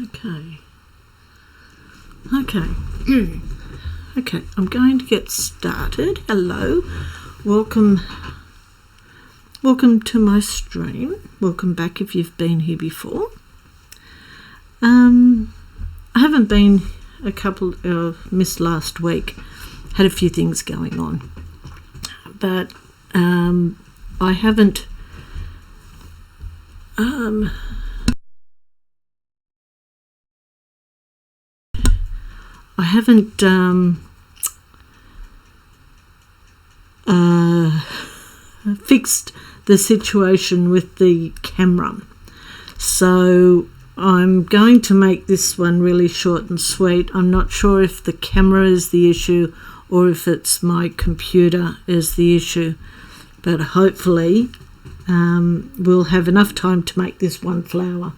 Okay. Okay, I'm going to get started. Hello, welcome to my stream. Welcome back if you've been here before. I haven't been missed last week. Had a few things going on, but I haven't fixed the situation with the camera, so I'm going to make this one really short and sweet. I'm not sure if the camera is the issue or if it's my computer is the issue, but hopefully we'll have enough time to make this one flower,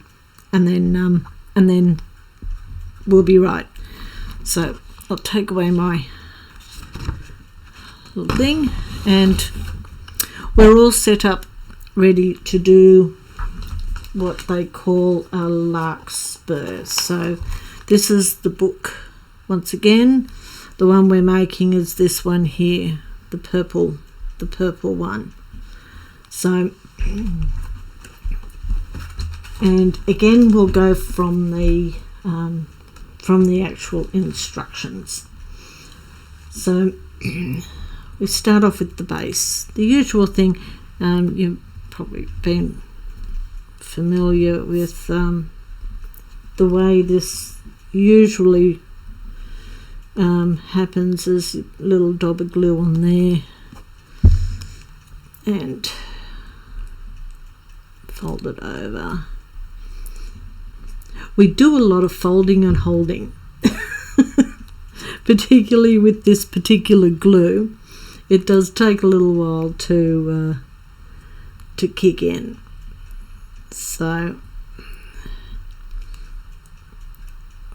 and then we'll be right. So I'll take away my little thing, and we're all set up ready to do what they call a larkspur. So this is the book. Once again, the one we're making is this one here, the purple one. So, and again we'll go from the actual instructions. So we start off with the base. The usual thing, you've probably been familiar with the way this usually happens. Is a little dab of glue on there and fold it over. We do a lot of folding and holding, particularly with this particular glue. It does take a little while to kick in. So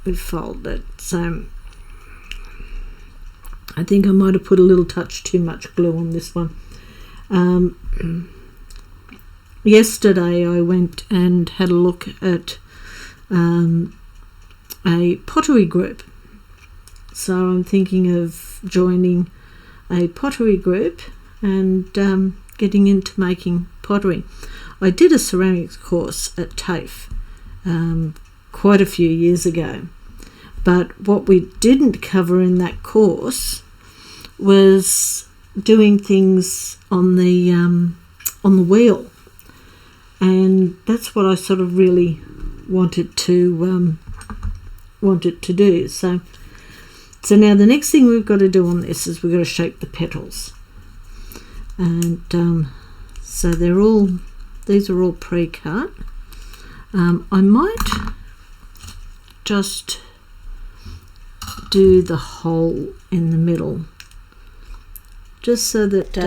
we fold it. So I think I might have put a little touch too much glue on this one. Yesterday I went and had a look at a pottery group. So I'm thinking of joining a pottery group and getting into making pottery. I did a ceramics course at TAFE quite a few years ago, but what we didn't cover in that course was doing things on the wheel, and that's what I sort of really wanted to do. So now the next thing we've got to do on this is we've got to shape the petals, and so these are all pre-cut. I might just do the hole in the middle, just so that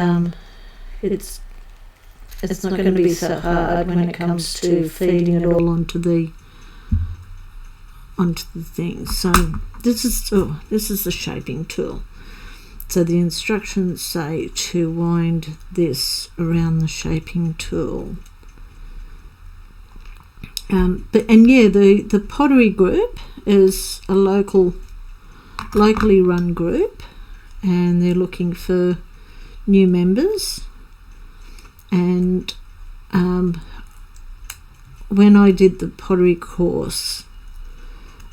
it's not going to be so hard when it comes to feeding it all onto the thing. So this is the shaping tool. So the instructions say to wind this around the shaping tool. The pottery group is a locally run group, and they're looking for new members. And when I did the pottery course,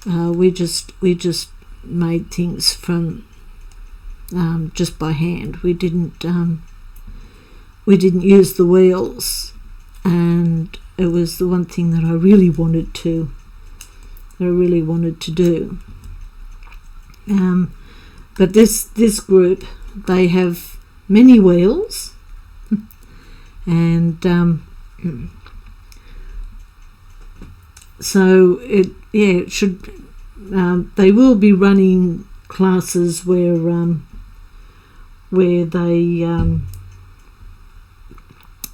we just made things from just by hand. We didn't use the wheels, and it was the one thing that I really wanted to do. But this group, they have many wheels, and so it should. They will be running classes where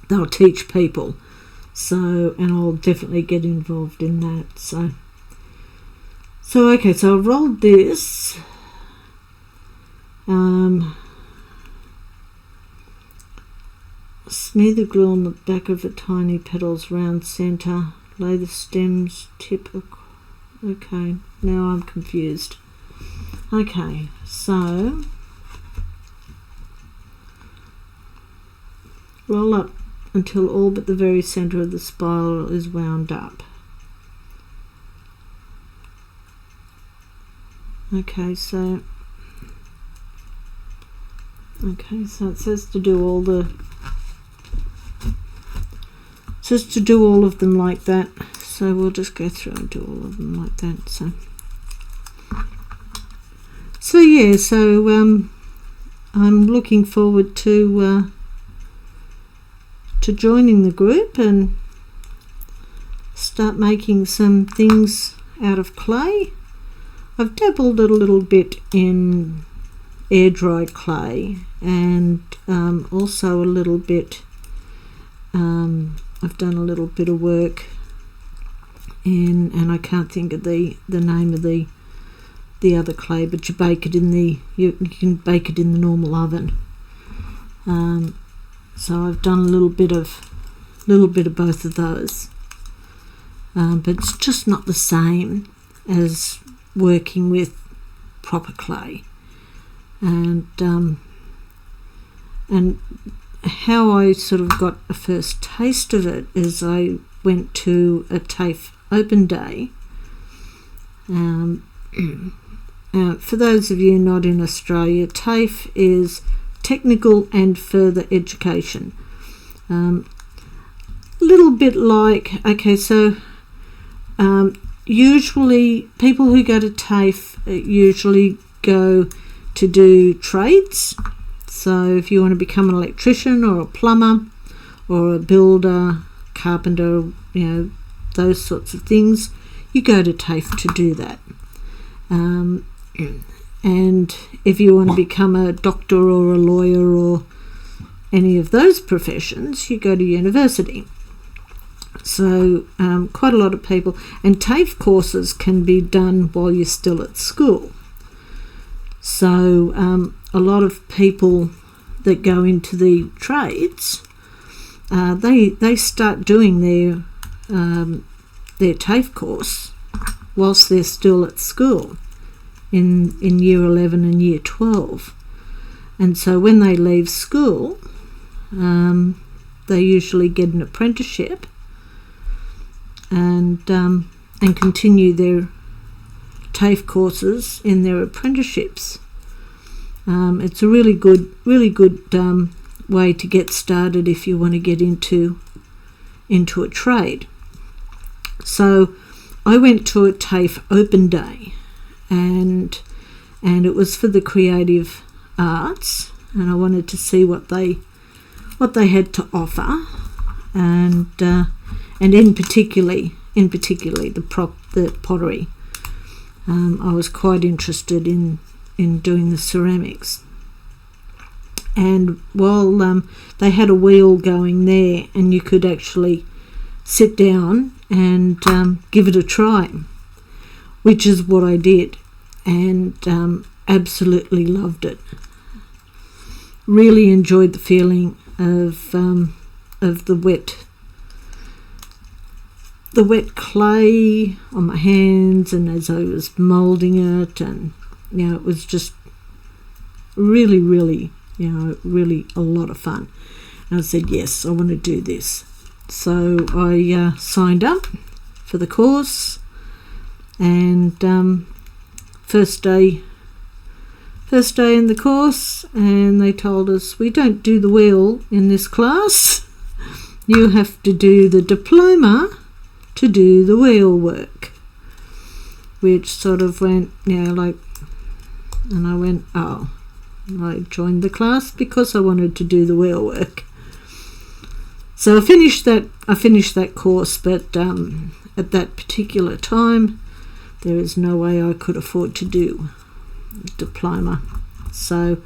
they'll teach people. So, and I'll definitely get involved in that. So okay, so I've rolled this. Smear the glue on the back of the tiny petals round centre. Lay the stems tip Okay, now I'm confused. Okay, so roll up until all but the very centre of the spiral is wound up. Okay, so it says to do all of them like that. So we'll just go through and do all of them like that. So yeah, I'm looking forward to joining the group and start making some things out of clay. I've dabbled a little bit in air dry clay, and also a little bit I've done a little bit of work in, and I can't think of the name of the other clay, but you bake it in you can bake it in the normal oven. So I've done a little bit of both of those, but it's just not the same as working with proper clay. And how I sort of got a first taste of it is I went to a TAFE open day. For those of you not in Australia, TAFE is Technical and Further Education. A little bit like, usually people who go to TAFE usually go to do trades. So if you want to become an electrician or a plumber or a builder, carpenter, those sorts of things, you go to TAFE to do that. And if you want to become a doctor or a lawyer or any of those professions, you go to university. So quite a lot of people, and TAFE courses can be done while you're still at school. So a lot of people that go into the trades, they start doing their TAFE course whilst they're still at school in year 11 and year 12. And so when they leave school, they usually get an apprenticeship and continue their TAFE courses in their apprenticeships. It's a really good way to get started if you want to get into a trade. So I went to a TAFE open day, and it was for the creative arts, and I wanted to see what they had to offer, and in particularly the pottery. I was quite interested in doing the ceramics. And while they had a wheel going there, and you could actually sit down and give it a try, which is what I did, and absolutely loved it. Really enjoyed the feeling of the wet clay on my hands, and as I was moulding it, and it was just really really a lot of fun. And I said, yes, I want to do this. So I signed up for the course, and first day in the course, and they told us, we don't do the wheel in this class, you have to do the diploma to do the wheel work, which sort of went, and I went, oh, I joined the class because I wanted to do the wheel work. So I finished that course, but at that particular time there is no way I could afford to do diploma. So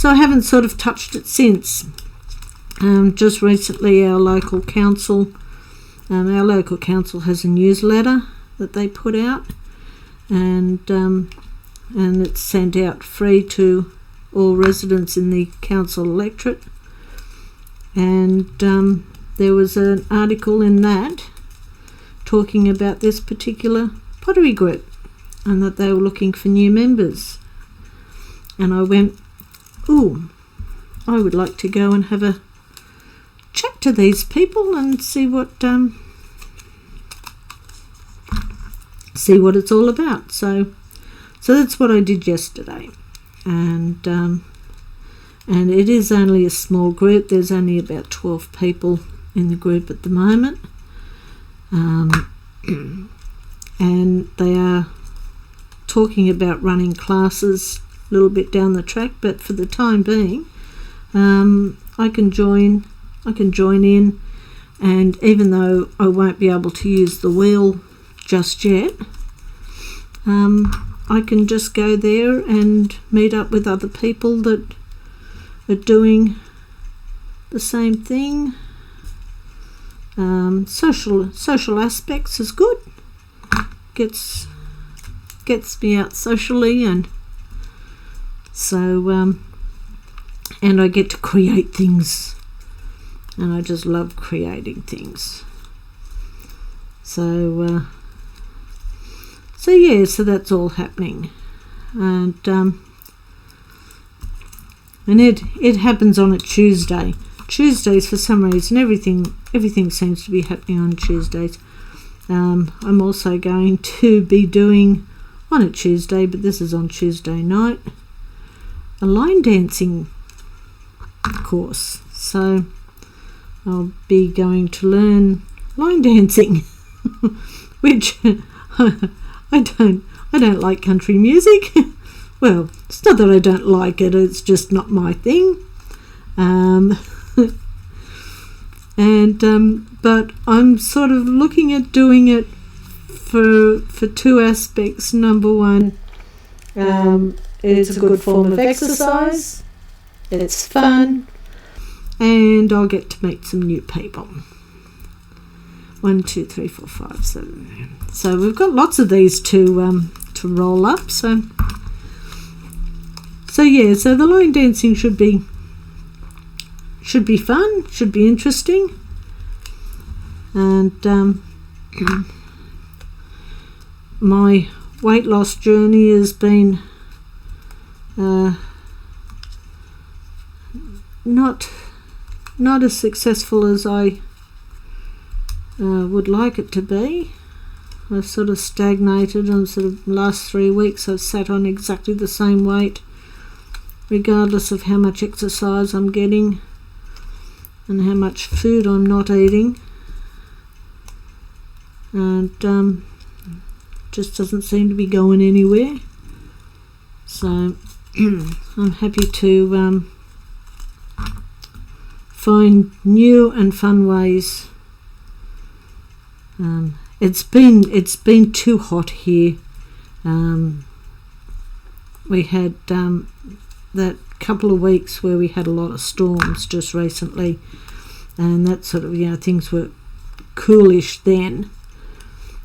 I haven't sort of touched it since. Just recently our local council has a newsletter that they put out, and it's sent out free to all residents in the council electorate. And there was an article in that talking about this particular pottery group, and that they were looking for new members. And I went, ooh, I would like to go and have a chat to these people and see what it's all about. So that's what I did yesterday, and it is only a small group. There's only about 12 people in the group at the moment, and they are talking about running classes a little bit down the track, but for the time being, I can join in, and even though I won't be able to use the wheel just yet, I can just go there and meet up with other people that are doing the same thing. Social aspects is good. Gets me out socially, and so and I get to create things, and I just love creating things. So yeah, so that's all happening, and it happens on a Tuesday. Tuesdays, for some reason, everything seems to be happening on Tuesdays. I'm also going to be doing on a Tuesday, but this is on Tuesday night, a line dancing course. So I'll be going to learn line dancing, which I don't like country music. Well, it's not that I don't like it, it's just not my thing. But I'm sort of looking at doing it for two aspects. Number one, it's a good form of exercise, it's fun, and I'll get to meet some new people. 1, 2, 3, 4, 5, 7. So we've got lots of these to roll up. So yeah. So the line dancing should be fun. Should be interesting. And my weight loss journey has been not as successful as I would like it to be. I've sort of stagnated, and sort of last 3 weeks I've sat on exactly the same weight, regardless of how much exercise I'm getting and how much food I'm not eating, and just doesn't seem to be going anywhere. So I'm happy to find new and fun ways. It's been too hot here. We had that couple of weeks where we had a lot of storms just recently, and that sort of, things were coolish then,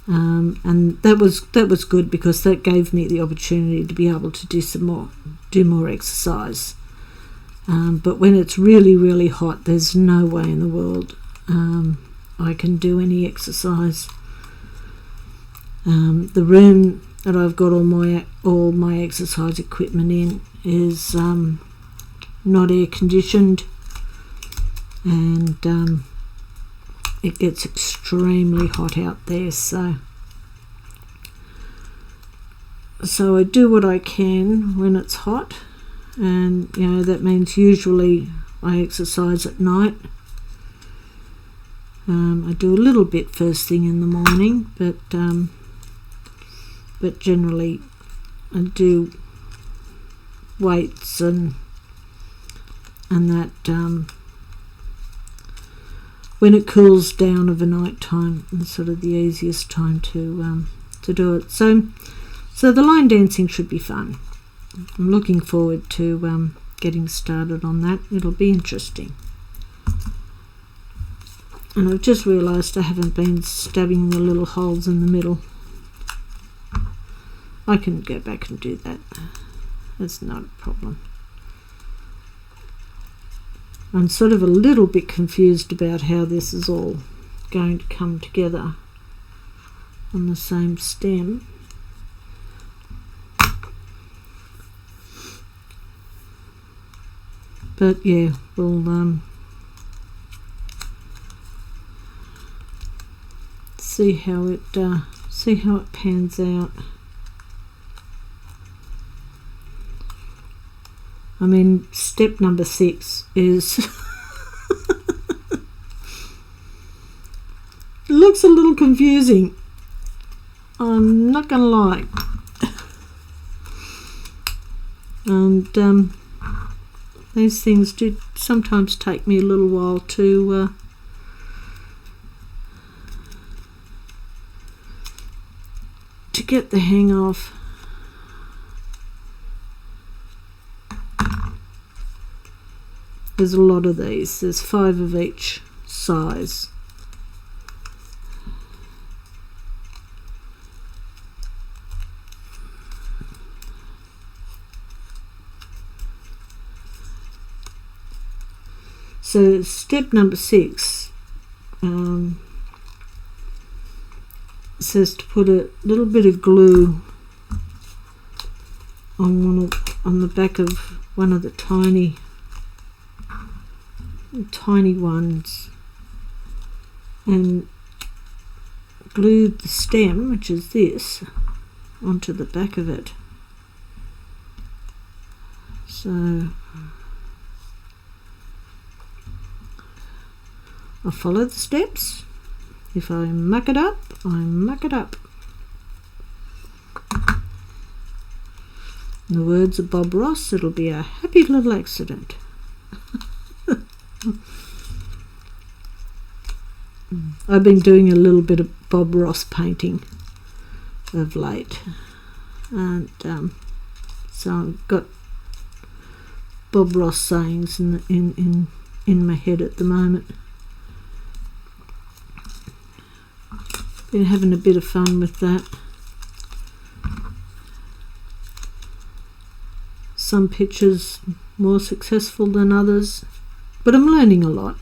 and that was good, because that gave me the opportunity to be able to do more exercise. But when it's really, really hot, there's no way in the world I can do any exercise. The room that I've got all my exercise equipment in is not air conditioned, and it gets extremely hot out there. So I do what I can when it's hot, and that means usually I exercise at night. I do a little bit first thing in the morning, but generally I do weights and that when it cools down of a night time, it's sort of the easiest time to do it. So the line dancing should be fun. I'm looking forward to getting started on that. It'll be interesting. And I've just realised I haven't been stabbing the little holes in the middle. I can go back and do that. That's not a problem. I'm sort of a little bit confused about how this is all going to come together. on the same stem. But yeah, we'll see how it pans out. I mean, step number 6 is it looks a little confusing, I'm not gonna lie. And these things do sometimes take me a little while to get the hang of. There's a lot of these. There's 5 of each size. So step number 6 says to put a little bit of glue on the back of one of the tiny ones, and glue the stem, which is this, onto the back of it. So I'll follow the steps. If I muck it up, I muck it up. In the words of Bob Ross, it'll be a happy little accident. I've been doing a little bit of Bob Ross painting of late, and so I've got Bob Ross sayings in my head at the moment. Been having a bit of fun with that. Some pictures more successful than others, but I'm learning a lot.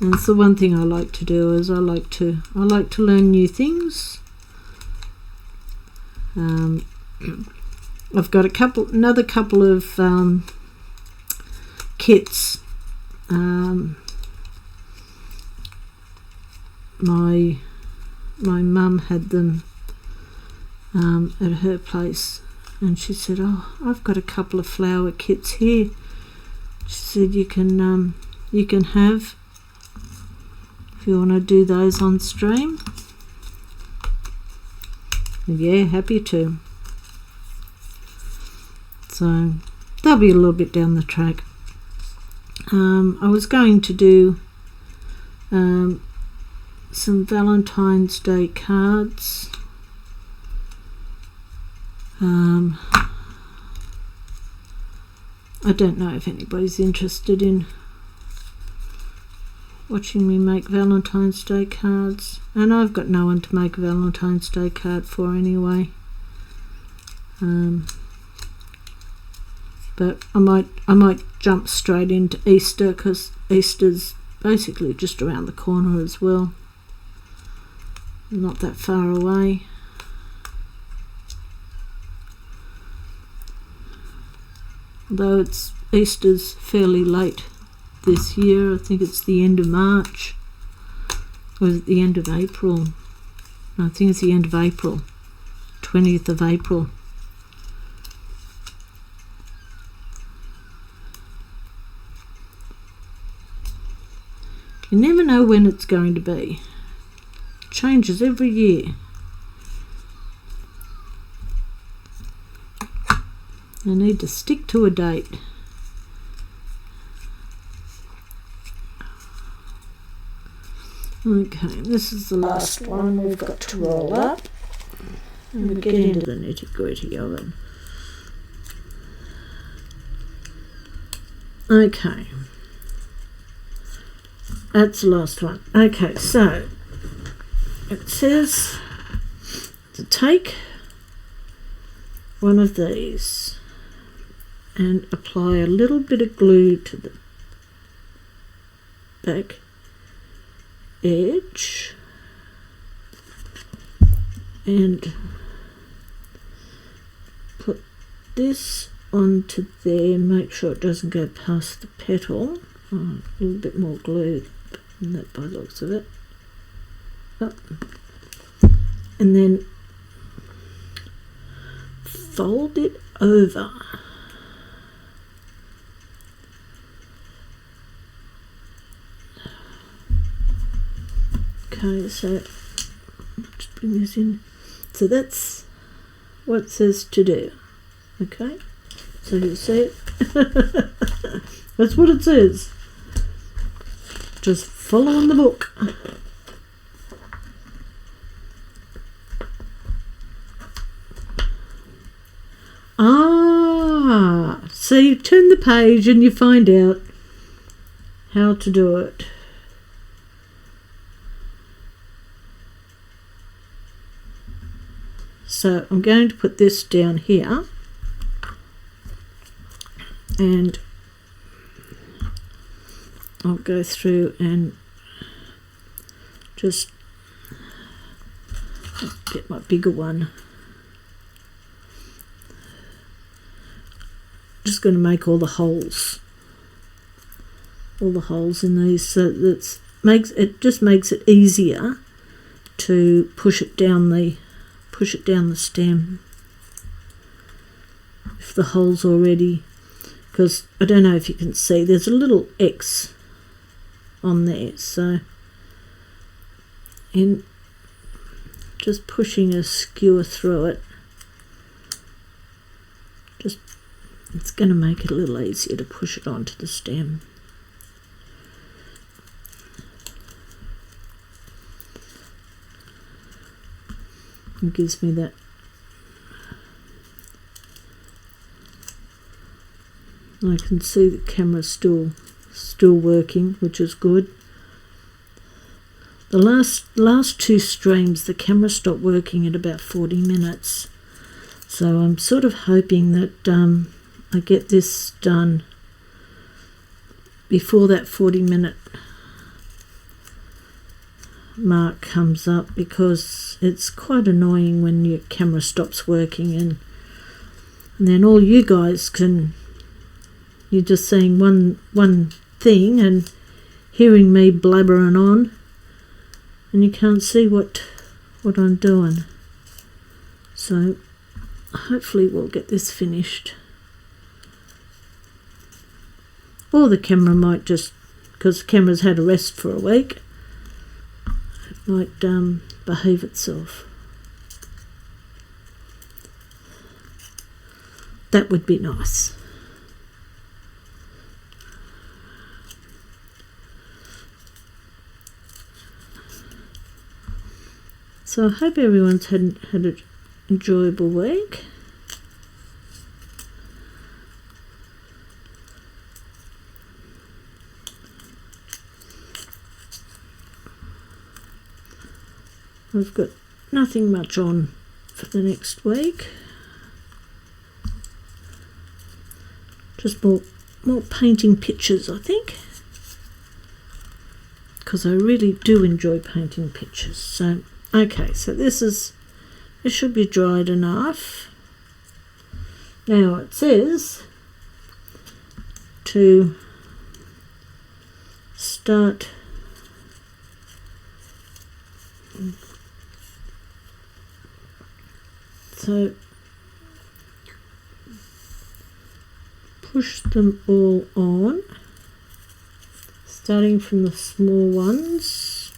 And it's the one thing I like to do, is I like to learn new things. I've got another couple of kits. My mum had them at her place, and she said, "Oh, I've got a couple of flower kits here." She said, "You can have, if you want to do those on stream." Yeah, happy to. So they'll be a little bit down the track. I was going to do some Valentine's Day cards. I don't know if anybody's interested in watching me make Valentine's Day cards, and I've got no one to make a Valentine's Day card for anyway. But I might jump straight into Easter, because Easter's basically just around the corner as well, not that far away. Though Easter's fairly late this year. I think it's the end of March, or is it the end of April? No, I think it's the end of April, 20th of April. You never know when it's going to be. It changes every year. I need to stick to a date. Okay, this is the last one we've got to roll up, and we'll get into the nitty-gritty of it. Okay, that's the last one. Okay, so it says to take one of these and apply a little bit of glue to the back edge and put this onto there and make sure it doesn't go past the petal. A little bit more glue than that by the looks of it. Oh. And then fold it over. Okay, so just bring this in. So that's what it says to do. Okay, so you see it. That's what it says. Just follow on the book. So you turn the page and you find out how to do it. So I'm going to put this down here, and I'll go through and just get my bigger one. Just going to make all the holes in these, so that it just makes it easier to push it down the stem if the hole's already, because I don't know if you can see, there's a little X on there, so in just pushing a skewer through it, it's going to make it a little easier to push it onto the stem. It gives me that I can see the camera still working, which is good. The last two streams the camera stopped working at about 40 minutes, so I'm sort of hoping that I get this done before that 40-minute mark comes up, because it's quite annoying when your camera stops working and then all you guys you're just seeing one thing and hearing me blabbering on, and you can't see what I'm doing. So hopefully we'll get this finished. Or the camera might just, because the camera's had a rest for a week, it might behave itself. That would be nice. So I hope everyone's had an enjoyable week. I've got nothing much on for the next week. Just more painting pictures, I think, because I really do enjoy painting pictures. So okay, so this should be dried enough. Now it says to start so push them all on, starting from the small ones.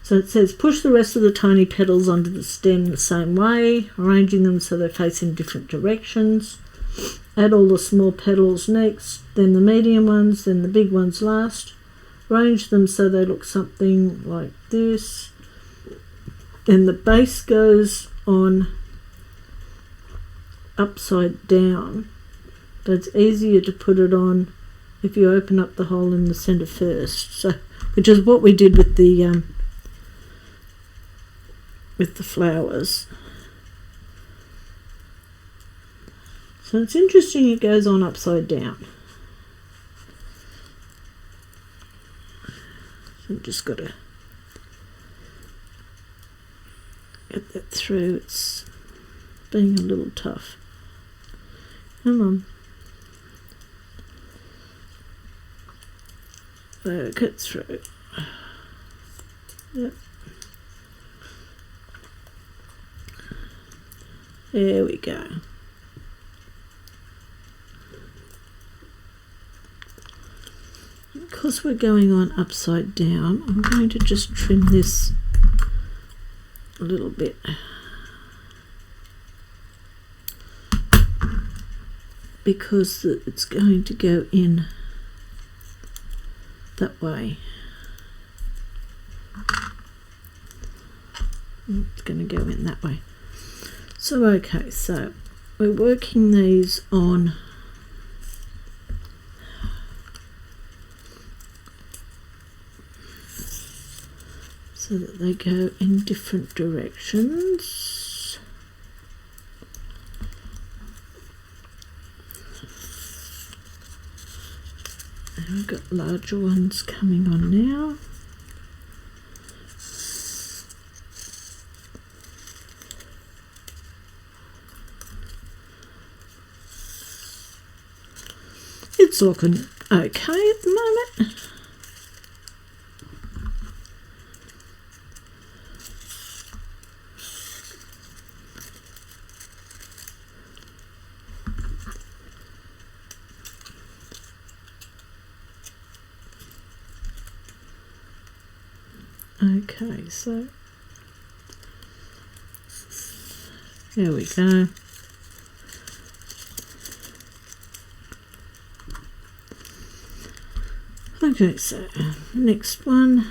So it says push the rest of the tiny petals onto the stem the same way, arranging them so they face in different directions. Add all the small petals next, then the medium ones, then the big ones last. Arrange them so they look something like this. Then the base goes on upside down, but it's easier to put it on if you open up the hole in the centre first. So, which is what we did with the flowers. So it's interesting it goes on upside down. So I've just got to get that through. It's being a little tough. Come on. Work it through. Yep. There we go. Because we're going on upside down, I'm going to just trim this a little bit. Because it's going to go in that way. It's going to go in that way. So okay, so we're working these on so that they go in different directions. And we've got larger ones coming on now. It's looking okay at the moment. Okay, so there we go. Okay, so next one.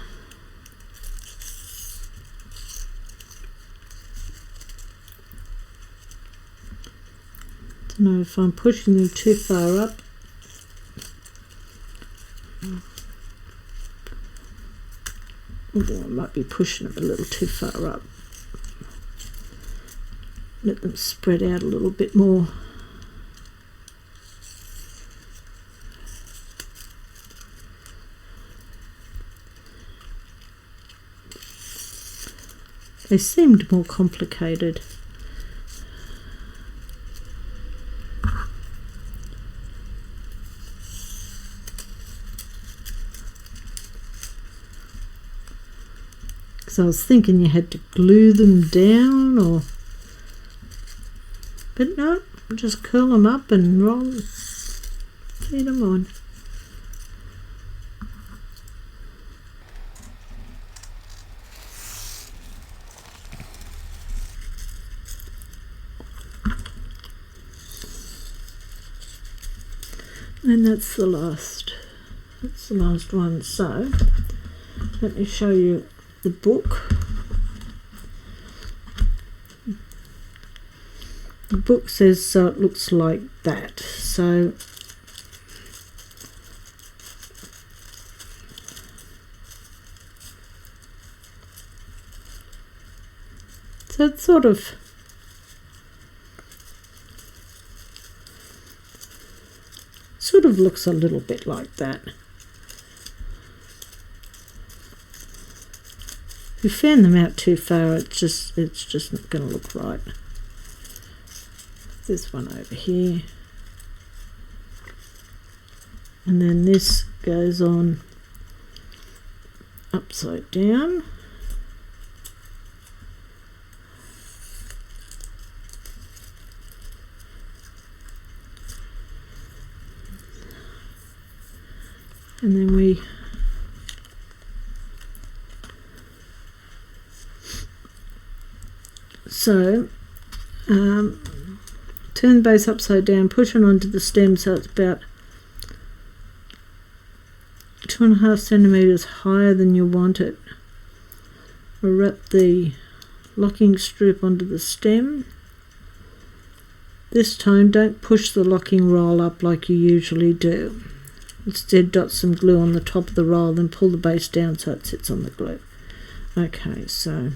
Don't know if I'm pushing them too far up. Although I might be pushing them a little too far up. Let them spread out a little bit more. They seemed more complicated. Because I was thinking you had to glue them down, or but no, just curl them up and roll, feed them on. And that's the last one. So let me show you the book. The book says so it looks like that. So it sort of looks a little bit like that. If you fan them out too far, it's just not going to look right. This one over here, and then this goes on upside down. And then we turn the base upside down, push it onto the stem so it's about 2.5 centimeters higher than you want it. We'll wrap the locking strip onto the stem. This time don't push the locking roll up like you usually do. Instead dot some glue on the top of the roll, then pull the base down so it sits on the glue. Okay, so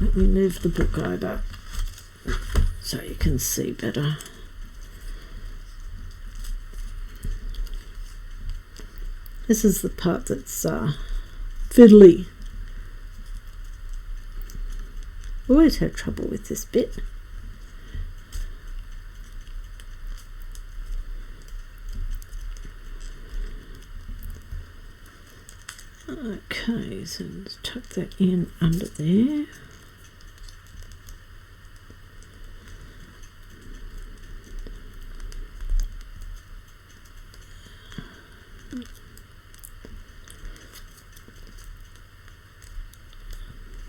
let me move the book over. so you can see better. This is the part that's fiddly. Always had trouble with this bit. Okay, so let's tuck that in under there.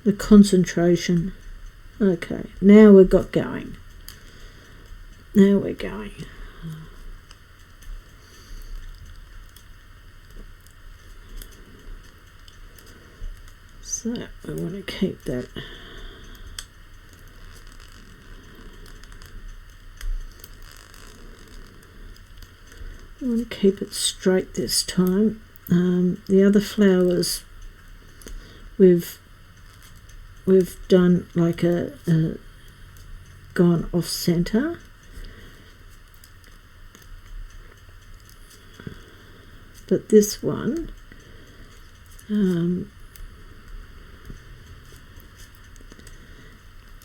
The concentration. Okay, now we've got going. Now we're going. So I want to keep that. I want to keep it straight this time. The other flowers we've done like a gone off center, but this one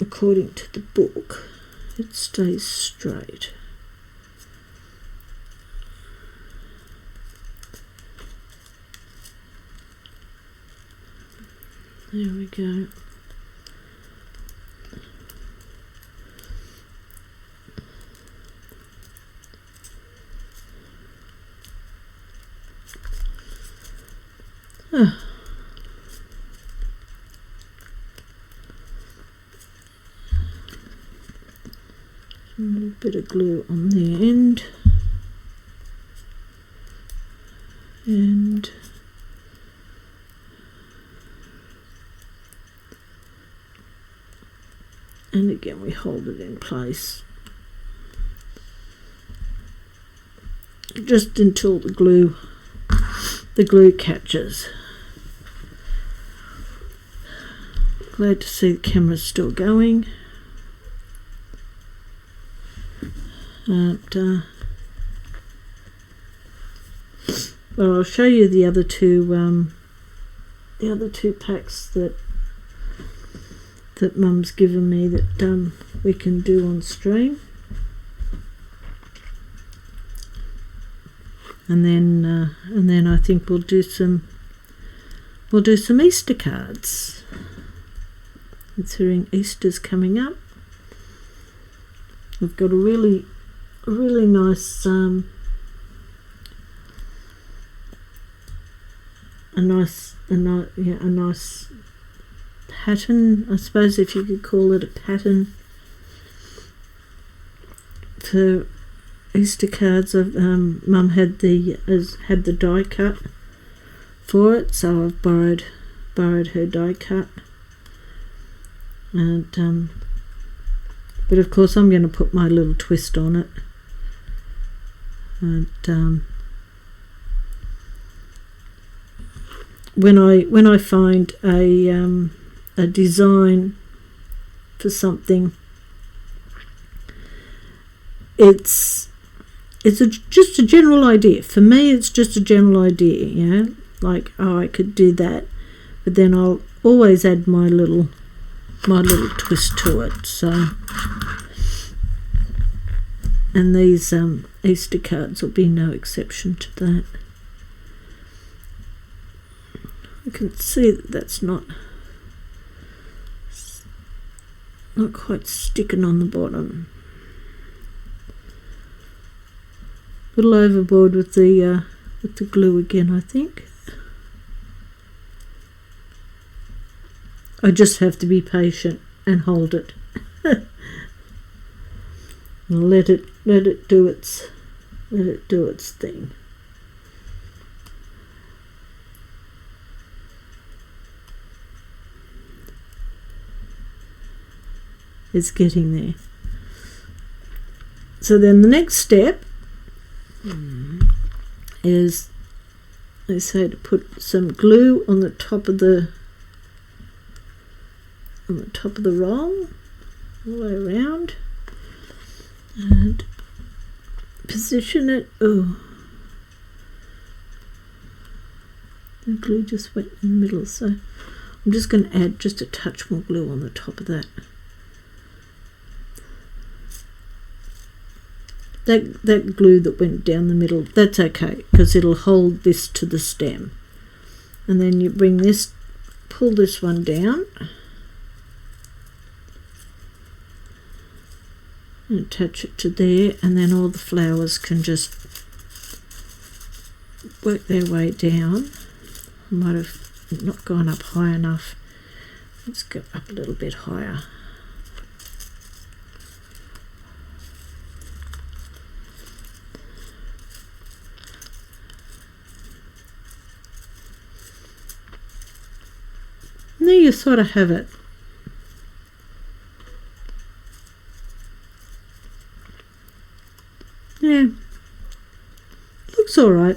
according to the book it stays straight. There we go. A little bit of glue on the end, and again we hold it in place just until the glue catches. Glad to see the camera's still going. But I'll show you the other two packs that Mum's given me that we can do on stream, and then I think we'll do some Easter cards. Considering Easter's coming up, we've got a really nice a nice pattern, I suppose, if you could call it a pattern, for Easter cards. Mum had the die cut for it, so I've borrowed her die cut, and but of course I'm going to put my little twist on it, and when I find a design for something, it's just a general idea. For me, it's just a general idea, yeah. Like, oh, I could do that, but then I'll always add my little twist to it. So, and these Easter cards will be no exception to that. You can see that that's not quite sticking on the bottom. A little overboard with the glue again, I think. I just have to be patient and hold it. And let it do its thing. It's getting there. So then the next step is, they say, to put some glue on the top of the roll. all the way around and position it. Oh, the glue just went in the middle, so I'm just going to add just a touch more glue on the top of that. That glue that went down the middle, that's okay, because it'll hold this to the stem. And then you bring this, pull this one down and attach it to there, and then all the flowers can just work their way down. I might have not gone up high enough. Let's go up a little bit higher. And there you sort of have it. Yeah, looks all right.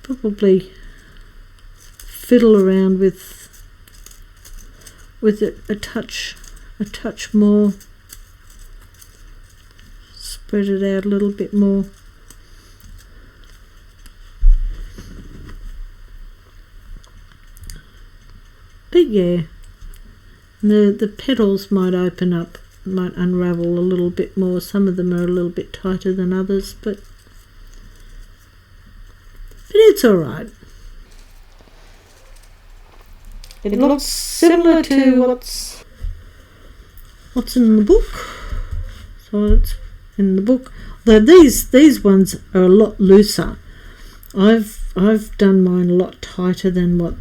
Probably fiddle around with it a touch more. Spread it out a little bit more. But yeah, the petals might open up, might unravel a little bit more. Some of them are a little bit tighter than others, but it's all right. It looks similar to what's in the book. So it's in the book. Though these ones are a lot looser. I've done mine a lot tighter than what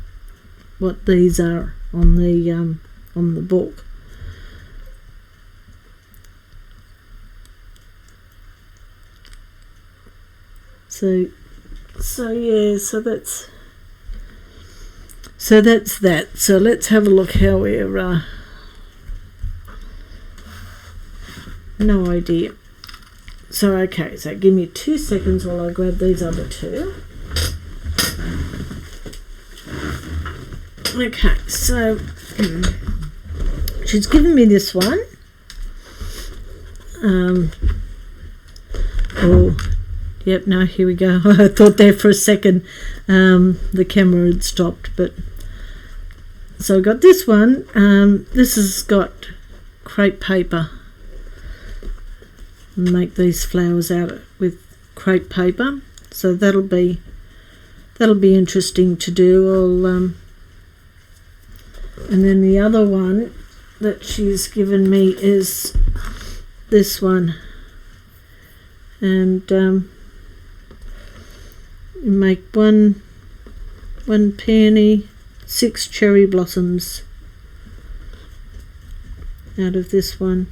these are on the book. So yeah, so that's that. So let's have a look how we're no idea. So okay, so give me 2 seconds while I grab these other two. Okay, so she's given me this one. Oh, yep, no, here we go. I thought there for a second the camera had stopped, but so I got this one. This has got crepe paper. Make these flowers out with crepe paper, so that'll be interesting to do. And then the other one that she's given me is this one, and you make one peony, 6 cherry blossoms out of this one.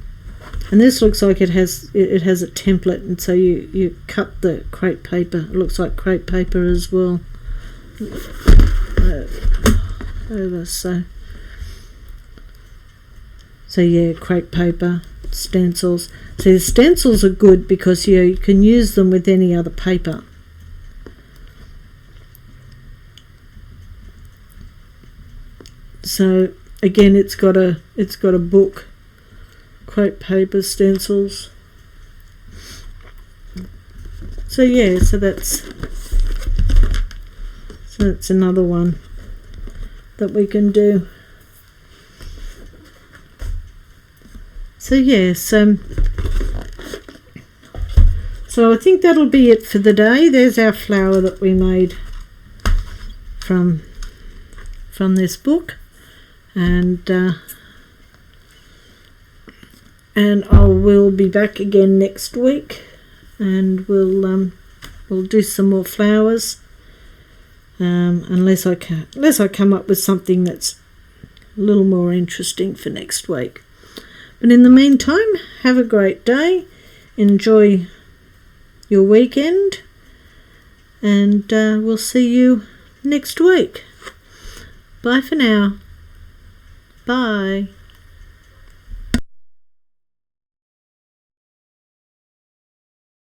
And this looks like it has a template, and so you cut the crepe paper. It looks like crepe paper as well. Over, so yeah, crepe paper, stencils. So the stencils are good because you can use them with any other paper. So again, it's got a book. Crepe paper stencils. So yeah, so that's another one that we can do. So yes, so I think that'll be it for the day. There's our flower that we made from this book, and I will be back again next week, and we'll do some more flowers, unless I come up with something that's a little more interesting for next week. But in the meantime, have a great day, enjoy your weekend, and we'll see you next week. Bye for now. Bye.